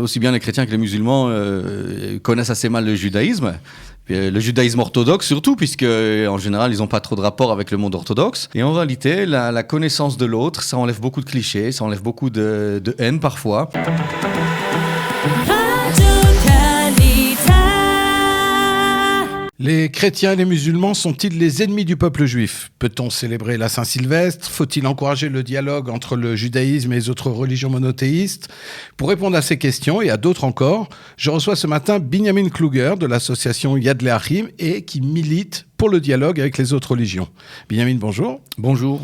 aussi bien les chrétiens que les musulmans connaissent assez mal le judaïsme. Le judaïsme orthodoxe surtout, puisque en général ils n'ont pas trop de rapport avec le monde orthodoxe. Et en réalité, la connaissance de l'autre, ça enlève beaucoup de clichés, ça enlève beaucoup de haine parfois. Les chrétiens et les musulmans sont-ils les ennemis du peuple juif ? Peut-on célébrer la Saint-Sylvestre ? Faut-il encourager le dialogue entre le judaïsme et les autres religions monothéistes ? Pour répondre à ces questions et à d'autres encore, je reçois ce matin Binyamin Kluger de l'association Yad Le'achim et qui milite pour le dialogue avec les autres religions. Binyamin, bonjour. Bonjour.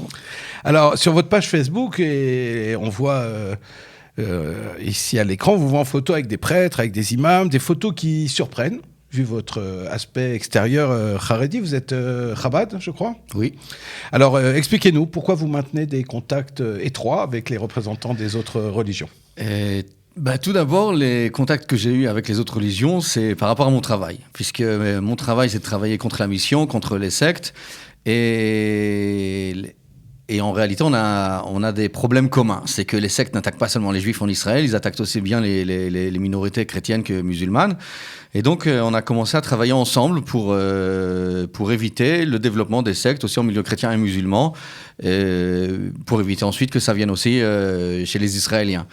Alors, sur votre page Facebook, et on voit... ici à l'écran, vous voyez en photo avec des prêtres, avec des imams, des photos qui surprennent. Vu votre aspect extérieur Haredi, vous êtes Chabad, je crois ? Oui. Alors, expliquez-nous, pourquoi vous maintenez des contacts étroits avec les représentants des autres religions ? Tout d'abord, les contacts que j'ai eus avec les autres religions, c'est par rapport à mon travail. Puisque mon travail, c'est de travailler contre la mission, contre les sectes. Et en réalité, on a des problèmes communs. C'est que les sectes n'attaquent pas seulement les juifs en Israël, ils attaquent aussi bien les minorités chrétiennes que musulmanes. Et donc, on a commencé à travailler ensemble pour éviter le développement des sectes, aussi en milieu chrétien et musulman, pour éviter ensuite que ça vienne aussi chez les Israéliens.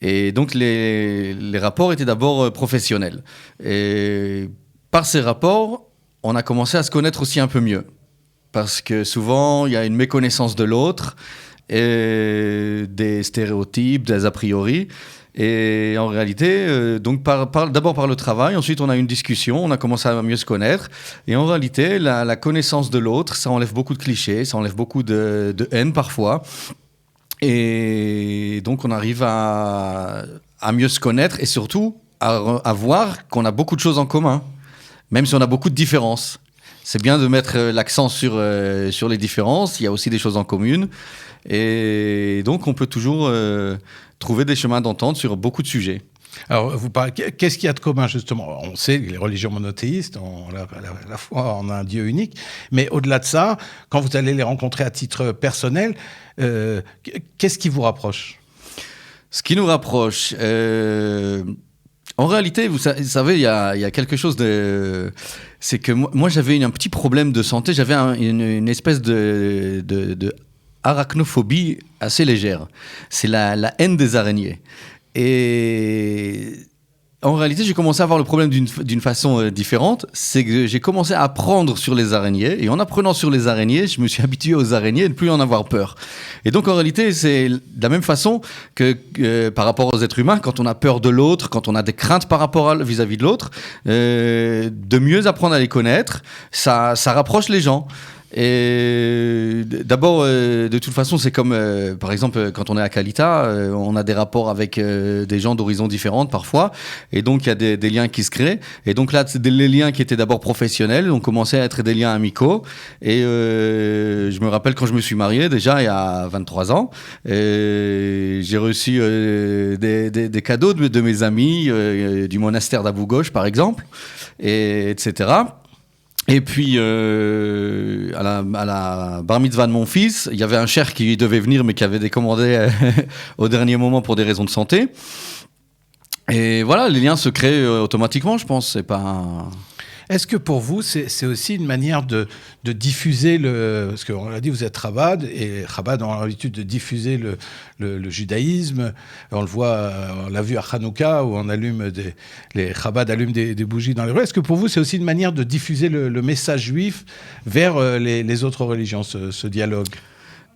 Et donc, les rapports étaient d'abord professionnels. Et par ces rapports, on a commencé à se connaître aussi un peu mieux. Parce que souvent, il y a une méconnaissance de l'autre, et des stéréotypes, des a priori. Et en réalité, donc d'abord par le travail, ensuite on a eu une discussion, on a commencé à mieux se connaître. Et en réalité, la connaissance de l'autre, ça enlève beaucoup de clichés, ça enlève beaucoup de haine parfois. Et donc on arrive à mieux se connaître et surtout à voir qu'on a beaucoup de choses en commun, même si on a beaucoup de différences. C'est bien de mettre l'accent sur les différences, il y a aussi des choses en commun. Et donc, on peut toujours trouver des chemins d'entente sur beaucoup de sujets. Alors, vous parlez, qu'est-ce qu'il y a de commun, justement ? On sait que les religions monothéistes, on a la foi en un Dieu unique, mais au-delà de ça, quand vous allez les rencontrer à titre personnel, qu'est-ce qui vous rapproche ? Ce qui nous rapproche... En réalité, vous savez, il y a quelque chose de... C'est que moi j'avais un petit problème de santé, j'avais une espèce de arachnophobie assez légère. C'est la haine des araignées. Et en réalité, j'ai commencé à voir le problème d'une façon différente. C'est que j'ai commencé à apprendre sur les araignées. Et en apprenant sur les araignées, je me suis habitué aux araignées et ne plus en avoir peur. Et donc, en réalité, c'est de la même façon que par rapport aux êtres humains, quand on a peur de l'autre, quand on a des craintes par rapport vis-à-vis de l'autre, de mieux apprendre à les connaître, ça rapproche les gens. Et d'abord, de toute façon, c'est comme, par exemple, quand on est à Kalita, on a des rapports avec des gens d'horizons différentes parfois, et donc il y a des liens qui se créent. Et donc là, les liens qui étaient d'abord professionnels ont commencé à être des liens amicaux. Et je me rappelle quand je me suis marié, déjà il y a 23 ans, j'ai reçu des cadeaux de mes amis du monastère d'Abou Ghosh, par exemple, etc. Et puis, à la bar mitzvah de mon fils, il y avait un cher qui devait venir, mais qui avait décommandé au dernier moment pour des raisons de santé. Et voilà, les liens se créent automatiquement, je pense. C'est pas... Est-ce que pour vous, c'est aussi une manière de diffuser parce qu'on l'a dit, vous êtes Chabad, et Chabad a l'habitude de diffuser le judaïsme. On le voit, on l'a vu à Hanouka, où les Chabad allument des bougies dans les rues. Est-ce que pour vous, c'est aussi une manière de diffuser le message juif vers les autres religions, ce dialogue ?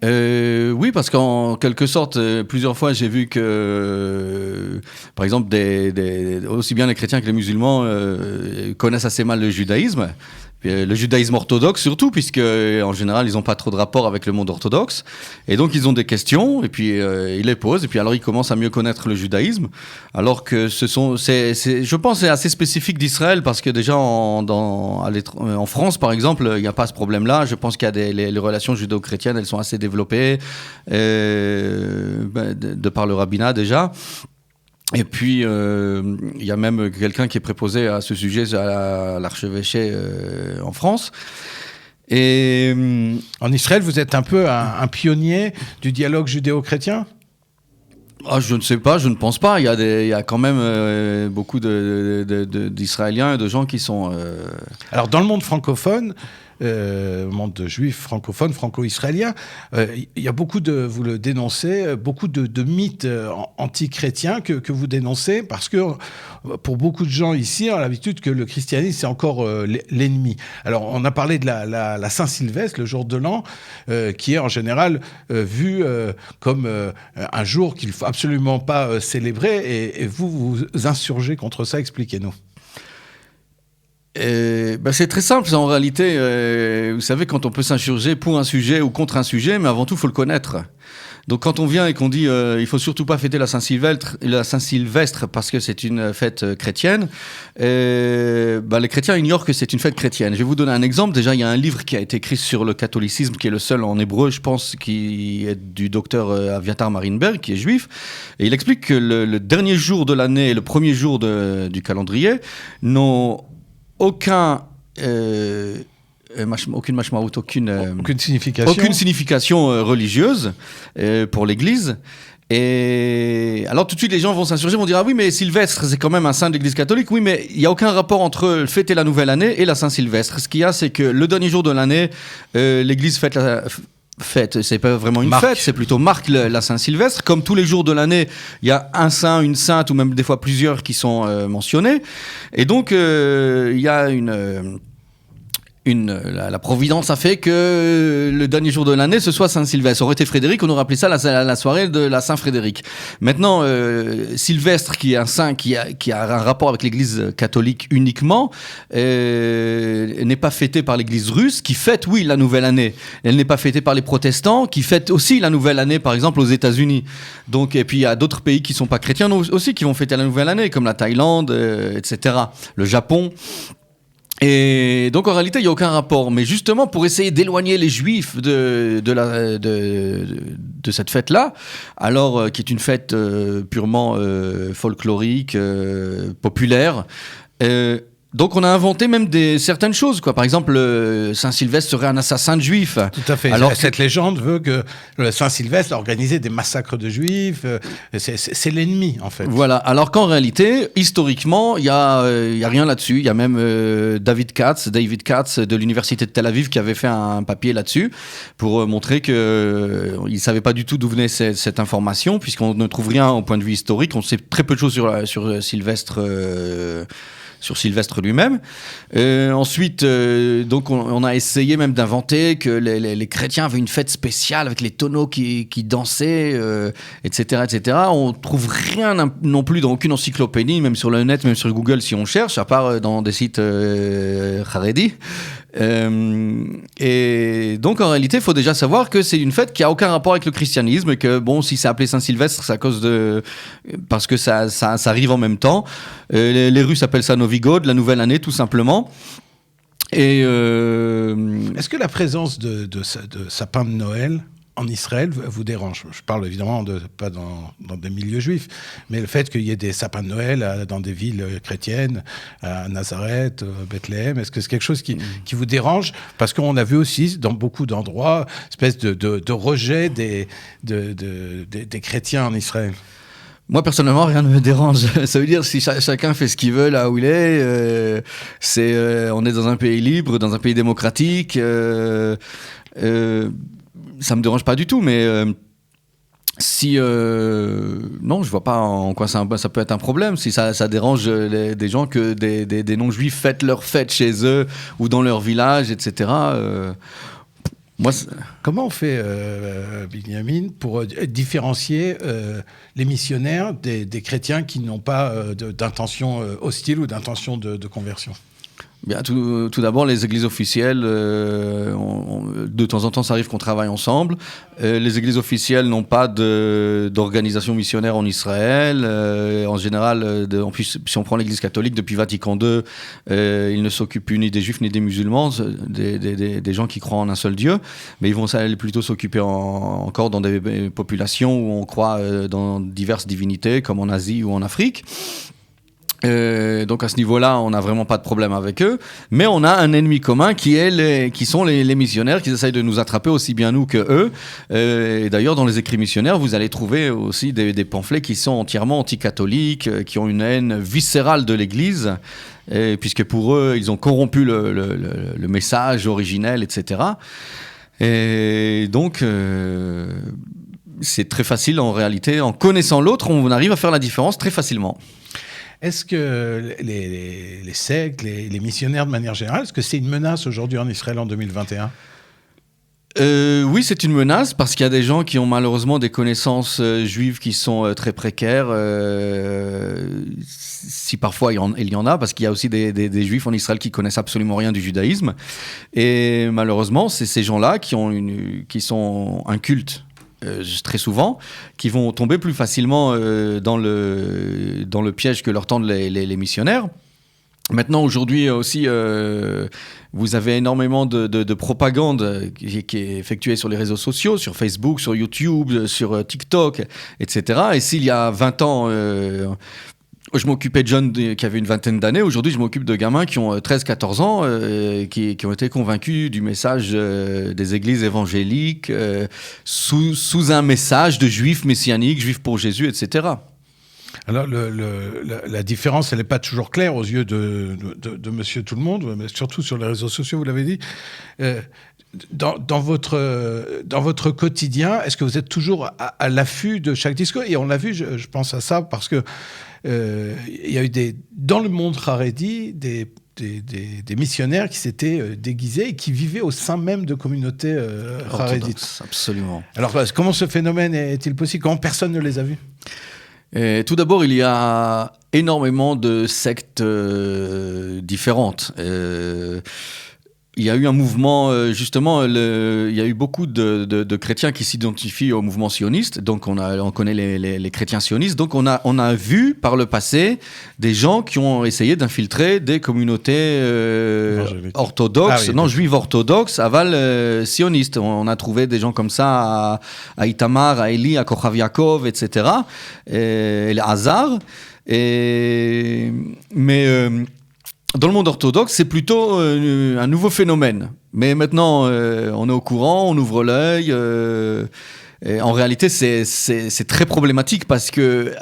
Oui, parce qu'en quelque sorte, plusieurs fois, j'ai vu que, par exemple, aussi bien les chrétiens que les musulmans connaissent assez mal le judaïsme. Le judaïsme orthodoxe surtout, puisque en général ils n'ont pas trop de rapport avec le monde orthodoxe, et donc ils ont des questions, et puis ils les posent, et puis alors ils commencent à mieux connaître le judaïsme, alors que je pense c'est assez spécifique d'Israël, parce que déjà en France par exemple, il n'y a pas ce problème-là. Je pense qu'il y a les relations judéo-chrétiennes, elles sont assez développées, de par le rabbinat déjà. Et puis, il y a même quelqu'un qui est préposé à ce sujet à l'archevêché en France. Et en Israël, vous êtes un peu un pionnier du dialogue judéo-chrétien ? Ah, je ne sais pas, je ne pense pas. Il y a quand même beaucoup d'Israéliens et de gens qui sont... Alors, dans le monde francophone, monde juif francophone, franco-israélien, il y a beaucoup vous le dénoncez, beaucoup de mythes anti-chrétiens que vous dénoncez, parce que pour beaucoup de gens ici, on a l'habitude que le christianisme, c'est encore l'ennemi. Alors, on a parlé de la Saint-Sylvestre, le jour de l'an, qui est en général vu comme un jour qu'il ne faut absolument pas célébrer, et vous vous insurgez contre ça. Expliquez-nous. C'est très simple, en réalité. Vous savez, quand on peut s'insurger pour un sujet ou contre un sujet, mais avant tout, il faut le connaître. Donc quand on vient et qu'on dit il faut surtout pas fêter la Saint-Sylvestre parce que c'est une fête chrétienne, les chrétiens ignorent que c'est une fête chrétienne. Je vais vous donner un exemple. Déjà, il y a un livre qui a été écrit sur le catholicisme, qui est le seul en hébreu, je pense, qui est du docteur Aviatar Marienberg, qui est juif. Et il explique que le dernier jour de l'année et le premier jour du calendrier n'ont aucune mashmaout, aucune signification religieuse pour l'Église. Et alors tout de suite les gens vont s'insurger, vont dire ah oui mais Sylvestre c'est quand même un saint de l'Église catholique. Oui mais il n'y a aucun rapport entre fêter la nouvelle année et la Saint-Sylvestre. Ce qu'il y a c'est que le dernier jour de l'année l'Église fête c'est pas vraiment une fête, c'est plutôt marque la Saint-Sylvestre. Comme tous les jours de l'année, il y a un saint, une sainte ou même des fois plusieurs qui sont mentionnés. Et donc il y a la providence a fait que le dernier jour de l'année, ce soit Saint-Sylvestre. Ça aurait été Frédéric, on aurait appelé ça la soirée de la Saint-Frédéric. Maintenant, Sylvestre, qui est un saint qui a un rapport avec l'Église catholique uniquement, n'est pas fêté par l'Église russe, qui fête, oui, la nouvelle année. Elle n'est pas fêtée par les protestants, qui fêtent aussi la nouvelle année, par exemple, aux États-Unis. Donc, et puis, il y a d'autres pays qui sont pas chrétiens aussi, qui vont fêter la nouvelle année, comme la Thaïlande, etc. Le Japon. Et donc en réalité il n'y a aucun rapport, mais justement pour essayer d'éloigner les juifs de cette fête-là, alors qui est une fête purement folklorique, populaire, donc on a inventé même certaines choses, quoi. Par exemple, Saint-Sylvestre serait un assassin de juifs. Tout à fait. Alors cette légende veut que Saint-Sylvestre a organisé des massacres de juifs. C'est l'ennemi, en fait. Voilà. Alors qu'en réalité, historiquement, il y a rien là-dessus. Il y a même David Katz de l'université de Tel Aviv qui avait fait un papier là-dessus pour montrer que il savait pas du tout d'où venait cette information, puisqu'on ne trouve rien au point de vue historique. On sait très peu de choses sur Sylvestre. Sur Sylvestre lui-même. Ensuite, donc on a essayé même d'inventer que les chrétiens avaient une fête spéciale avec les tonneaux qui dansaient, etc., etc. On trouve rien non plus dans aucune encyclopédie, même sur le net, même sur Google si on cherche, à part dans des sites Haredi. Et donc en réalité, il faut déjà savoir que c'est une fête qui a aucun rapport avec le christianisme, et que bon, si c'est appelé Saint-Sylvestre, c'est à cause parce que ça arrive en même temps. Les Russes appellent ça Novigod, la nouvelle année, tout simplement. Et est-ce que la présence de sapins de Noël en Israël vous dérange? Je parle évidemment pas dans des milieux juifs, mais le fait qu'il y ait des sapins de Noël dans des villes chrétiennes, à Nazareth, Bethléem, est-ce que c'est quelque chose qui vous dérange? Parce qu'on a vu aussi dans beaucoup d'endroits une espèce de rejet des chrétiens en Israël. Moi, personnellement, rien ne me dérange. Ça veut dire si chacun fait ce qu'il veut là où il est. On est dans un pays libre, dans un pays démocratique. Ça me dérange pas du tout, mais non, je vois pas en quoi ça peut être un problème. Si ça dérange des gens que des non-juifs fêtent leur fête chez eux ou dans leur village, etc. Comment on fait, Binyamin, pour différencier les missionnaires des chrétiens qui n'ont pas d'intention hostile ou d'intention de conversion? Bien, tout d'abord, les églises officielles, de temps en temps, ça arrive qu'on travaille ensemble. Les églises officielles n'ont pas d'organisation missionnaire en Israël. En général, en plus, si on prend l'église catholique, depuis Vatican II, ils ne s'occupent plus ni des juifs ni des musulmans, des gens qui croient en un seul Dieu. Mais ils vont plutôt s'occuper encore dans des populations où on croit dans diverses divinités, comme en Asie ou en Afrique. Donc à ce niveau-là, on n'a vraiment pas de problème avec eux, mais on a un ennemi commun qui sont les missionnaires qui essayent de nous attraper aussi bien nous que eux. Et d'ailleurs, dans les écrits missionnaires, vous allez trouver aussi des pamphlets qui sont entièrement anticatholiques, qui ont une haine viscérale de l'Église, puisque pour eux, ils ont corrompu le message originel, etc. Et donc, c'est très facile en réalité. En connaissant l'autre, on arrive à faire la différence très facilement. Est-ce que les sectes, les missionnaires de manière générale, est-ce que c'est une menace aujourd'hui en Israël en 2021 ? Oui, c'est une menace parce qu'il y a des gens qui ont malheureusement des connaissances juives qui sont très précaires. Si parfois il y en a, parce qu'il y a aussi des juifs en Israël qui connaissent absolument rien du judaïsme. Et malheureusement, c'est ces gens-là qui sont un culte. Très souvent, qui vont tomber plus facilement dans le piège que leur tendent les missionnaires. Maintenant, aujourd'hui aussi, vous avez énormément de propagande qui est effectuée sur les réseaux sociaux, sur Facebook, sur YouTube, sur TikTok, etc. Et s'il y a 20 ans... je m'occupais de jeunes qui avaient une vingtaine d'années. Aujourd'hui, je m'occupe de gamins qui ont 13-14 ans, qui ont été convaincus du message des églises évangéliques sous un message de juifs messianiques, juifs pour Jésus, etc. Alors, la différence, elle n'est pas toujours claire aux yeux de monsieur tout le monde, mais surtout sur les réseaux sociaux, vous l'avez dit. Dans votre quotidien, est-ce que vous êtes toujours à l'affût de chaque discours ? Et on l'a vu, je pense à ça, parce que il y a eu dans le monde Haredi des missionnaires qui s'étaient déguisés et qui vivaient au sein même de communautés Haredites. Absolument. Alors, comment ce phénomène est-il possible ? Comment personne ne les a vus ? Tout d'abord, il y a énormément de sectes différentes. Il y a eu un mouvement, justement, il y a eu beaucoup de chrétiens qui s'identifient au mouvement sioniste. Donc, on connaît les chrétiens sionistes. Donc, on a vu par le passé des gens qui ont essayé d'infiltrer des communautés orthodoxes, juives orthodoxes, aval sionistes. On a trouvé des gens comme ça à Itamar, à Eli, à Kochav Yaakov, etc. Et les Hazar. Dans le monde orthodoxe, c'est plutôt un nouveau phénomène. Mais maintenant, on est au courant, on ouvre l'œil. En réalité, c'est très problématique parce qu'il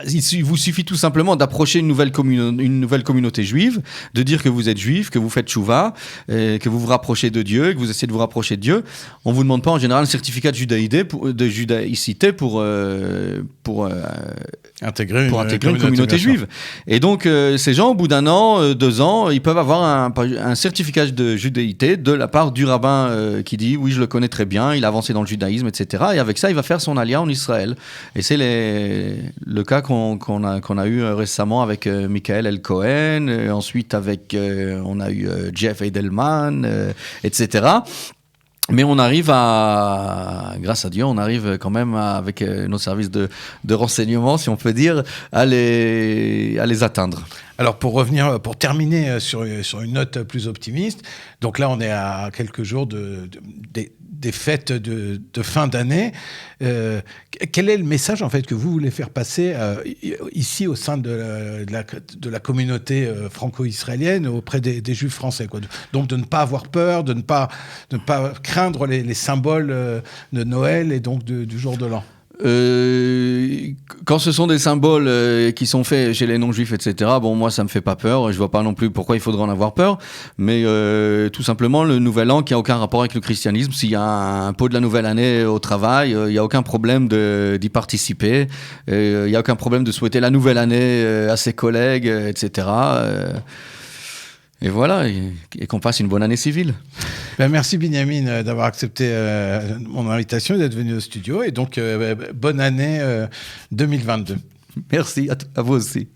vous suffit tout simplement d'approcher une nouvelle communauté juive, de dire que vous êtes juif, que vous faites tchouva, que vous vous rapprochez de Dieu, que vous essayez de vous rapprocher de Dieu. On ne vous demande pas en général un certificat de judaïcité pour intégrer une communauté juive. Et donc, ces gens, au bout d'un an, 2 ans, ils peuvent avoir un certificat de judaïté de la part du rabbin qui dit « Oui, je le connais très bien, il a avancé dans le judaïsme, etc. » Et avec ça, il va faire son alia en Israël. Et c'est le cas qu'on a eu récemment avec Michael El Cohen, ensuite avec, on a eu Jeff Edelman, etc. Mais on arrive grâce à Dieu, on arrive quand même avec nos services de renseignement, si on peut dire, à les atteindre. Alors pour terminer sur une note plus optimiste, donc là on est à quelques jours des fêtes de fin d'année. Quel est le message en fait que vous voulez faire passer ici au sein de la communauté franco-israélienne auprès des juifs français, quoi. Donc de ne pas avoir peur, de ne pas craindre les symboles de Noël et donc du jour de l'an. Quand ce sont des symboles qui sont faits chez les non-juifs, etc., bon, moi, ça me fait pas peur. Je vois pas non plus pourquoi il faudrait en avoir peur. Mais tout simplement, le nouvel an qui a aucun rapport avec le christianisme, s'il y a un pot de la nouvelle année au travail, il y a aucun problème d'y participer. Il y a aucun problème de souhaiter la nouvelle année à ses collègues, etc. Et voilà, et qu'on passe une bonne année civile. Merci Binyamin d'avoir accepté mon invitation et d'être venu au studio. Et donc, bonne année 2022. Merci, à vous aussi.